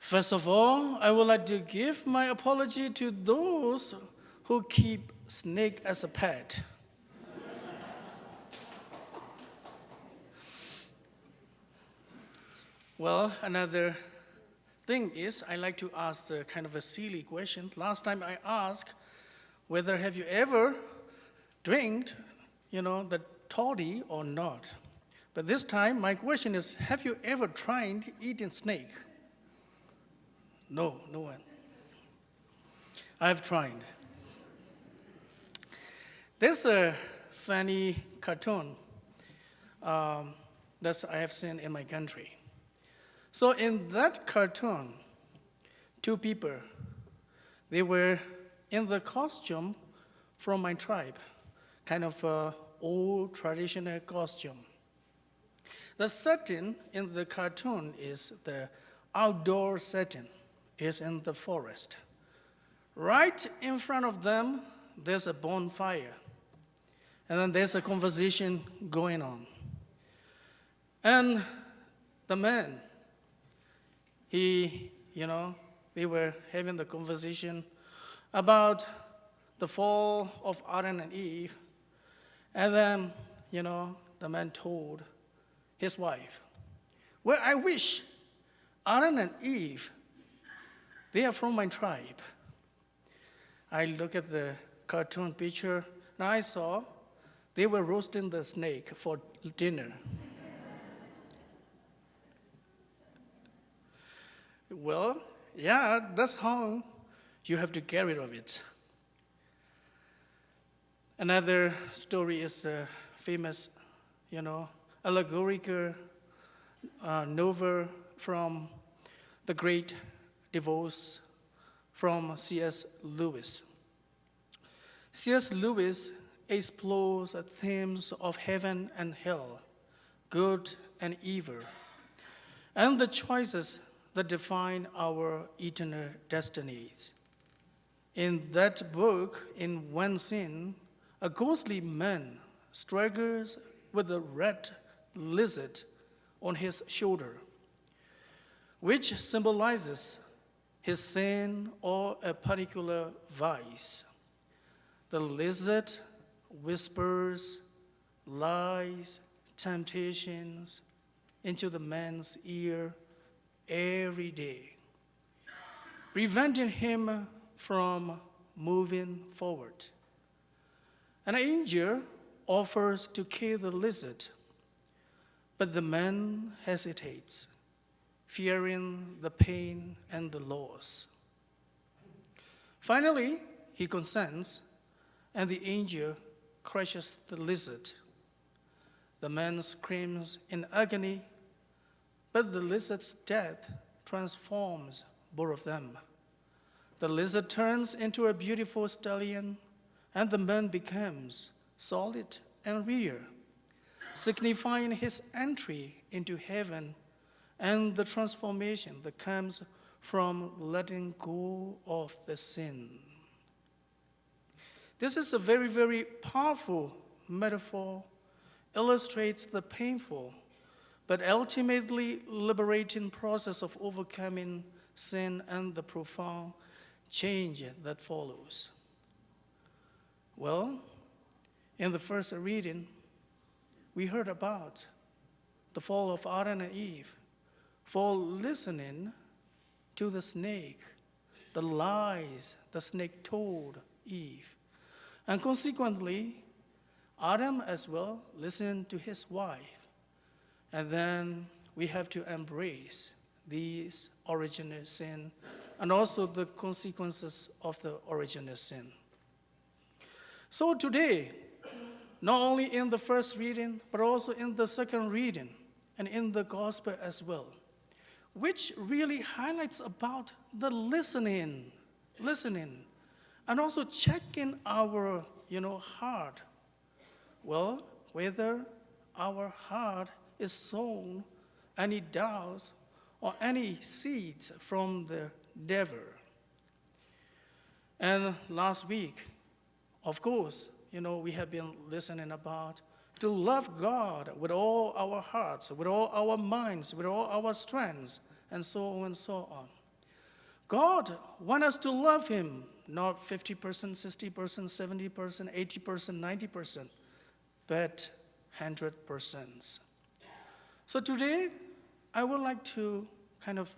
First of all, I would like to give my apology to those who keep snake as a pet. Well, another thing is I like to ask the kind of a silly question. Last time I asked whether have you ever drank, the toddy or not. But this time my question is, have you ever tried eating snake? No, no one. I've tried. There's a funny cartoon that I have seen in my country. So in that cartoon, two people, they were in the costume from my tribe, kind of old traditional costume. The setting in the cartoon is the outdoor setting, is in the forest. Right in front of them, there's a bonfire. And then there's a conversation going on. And the man, they were having the conversation about the fall of Adam and Eve. And then, the man told his wife, well, I wish Adam and Eve, they are from my tribe. I look at the cartoon picture, and I saw they were roasting the snake for dinner. Well, yeah, that's how you have to get rid of it. Another story is a famous, allegorical novel from the great divorce from C.S. Lewis. C.S. Lewis explores the themes of heaven and hell, good and evil, and the choices that define our eternal destinies. In that book, in one scene, a ghostly man struggles with a red lizard on his shoulder, which symbolizes his sin or a particular vice. The lizard whispers lies, temptations into the man's ear every day, preventing him from moving forward. An angel offers to kill the lizard, but the man hesitates, fearing the pain and the loss. Finally, he consents, and the angel crushes the lizard. The man screams in agony, but the lizard's death transforms both of them. The lizard turns into a beautiful stallion, and the man becomes solid and real, signifying his entry into heaven and the transformation that comes from letting go of the sin. This is a very, very powerful metaphor, illustrates the painful but ultimately liberating process of overcoming sin and the profound change that follows. Well, in the first reading, we heard about the fall of Adam and Eve for listening to the snake, the lies the snake told Eve. And consequently, Adam as well listened to his wife. And then we have to embrace these original sin and also the consequences of the original sin. So today, not only in the first reading, but also in the second reading and in the gospel as well, which really highlights about the listening, and also checking our, heart. Well, whether our heart is sown any doubts or any seeds from the devil. And last week, of course, we have been listening about to love God with all our hearts, with all our minds, with all our strengths, and so on and so on. God wants us to love him, not 50%, 60%, 70%, 80%, 90%, but 100%. So today, I would like to kind of,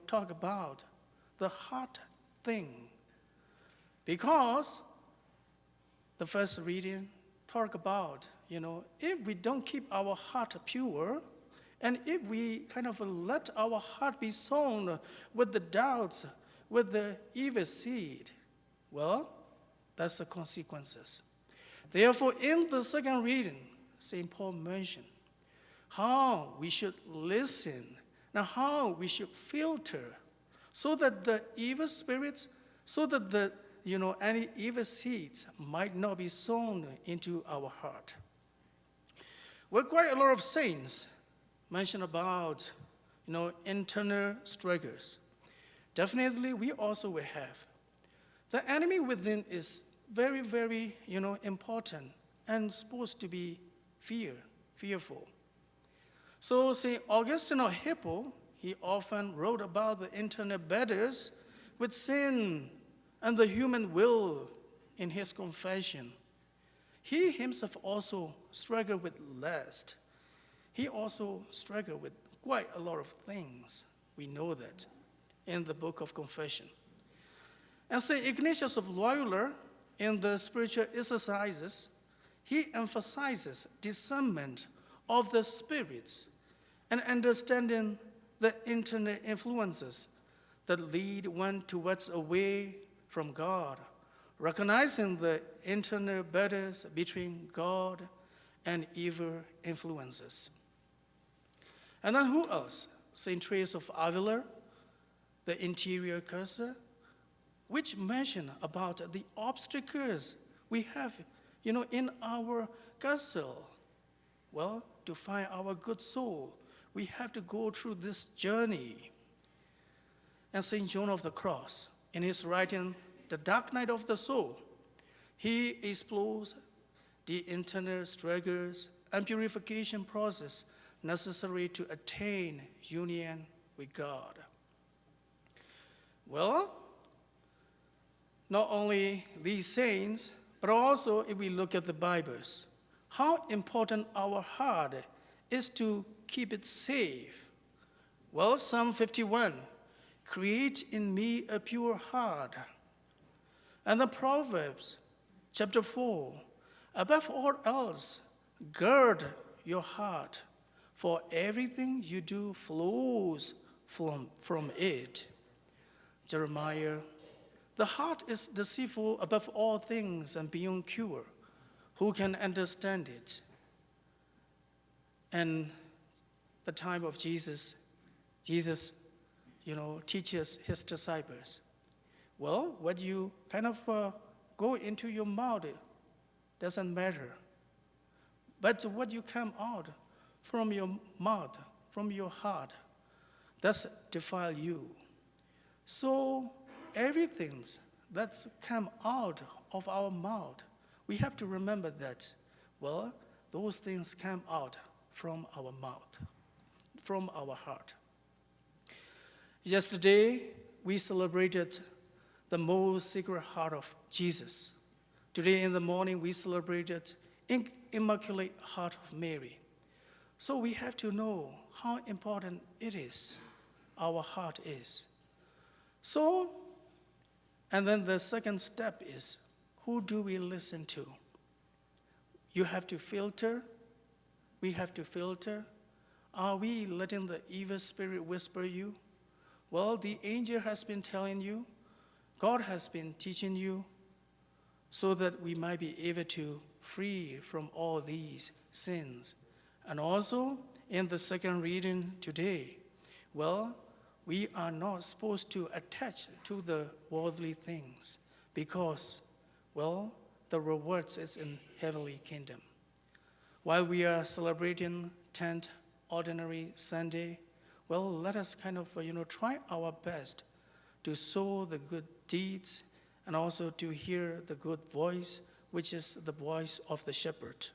talk about the heart thing. Because the first reading talk about, if we don't keep our heart pure, and if we kind of let our heart be sown with the doubts, with the evil seed, well, that's the consequences. Therefore, in the second reading, St. Paul mentioned how we should listen and how we should filter so that the evil spirits, so that the any evil seeds might not be sown into our heart. Well, quite a lot of saints mention about, internal struggles. Definitely, we also will have. The enemy within is very, very, important and supposed to be fearful. So, St. Augustine of Hippo, he often wrote about the internal battles with sin and the human will in his confession. He himself also struggled with lust. He also struggled with quite a lot of things. We know that in the book of Confession. And St. Ignatius of Loyola, in the spiritual exercises, he emphasizes discernment of the spirits and understanding the internal influences that lead one towards a way from God, recognizing the internal battles between God and evil influences. And then who else? St. Teresa of Avila, the interior cursor, which mention about the obstacles we have, in our castle. Well, to find our good soul, we have to go through this journey. And St. John of the Cross, in his writing, The Dark Night of the Soul, he explores the internal struggles and purification process necessary to attain union with God. Well, not only these saints, but also if we look at the Bibles, how important our heart is to keep it safe. Well, Psalm 51, create in me a pure heart. And the Proverbs, chapter 4, above all else, guard your heart, for everything you do flows from it. Jeremiah, the heart is deceitful above all things and beyond cure. Who can understand it? And the time of Jesus teaches his disciples. Well, what you kind of go into your mouth doesn't matter. But what you come out from your mouth, from your heart, that's defile you. So everything that's come out of our mouth, we have to remember that, well, those things come out from our mouth, from our heart. Yesterday, we celebrated the most sacred heart of Jesus. Today in the morning, we celebrated Immaculate Heart of Mary. So we have to know how important it is, our heart is. So, and then the second step is, who do we listen to? You have to filter. We have to filter. Are we letting the evil spirit whisper you? Well, the angel has been telling you. God has been teaching you so that we might be able to free from all these sins. And also, in the second reading today, well, we are not supposed to attach to the worldly things because, well, the rewards is in heavenly kingdom. While we are celebrating 10th Ordinary Sunday, well, let us kind of, try our best to sow the good deeds and also to hear the good voice, which is the voice of the shepherd.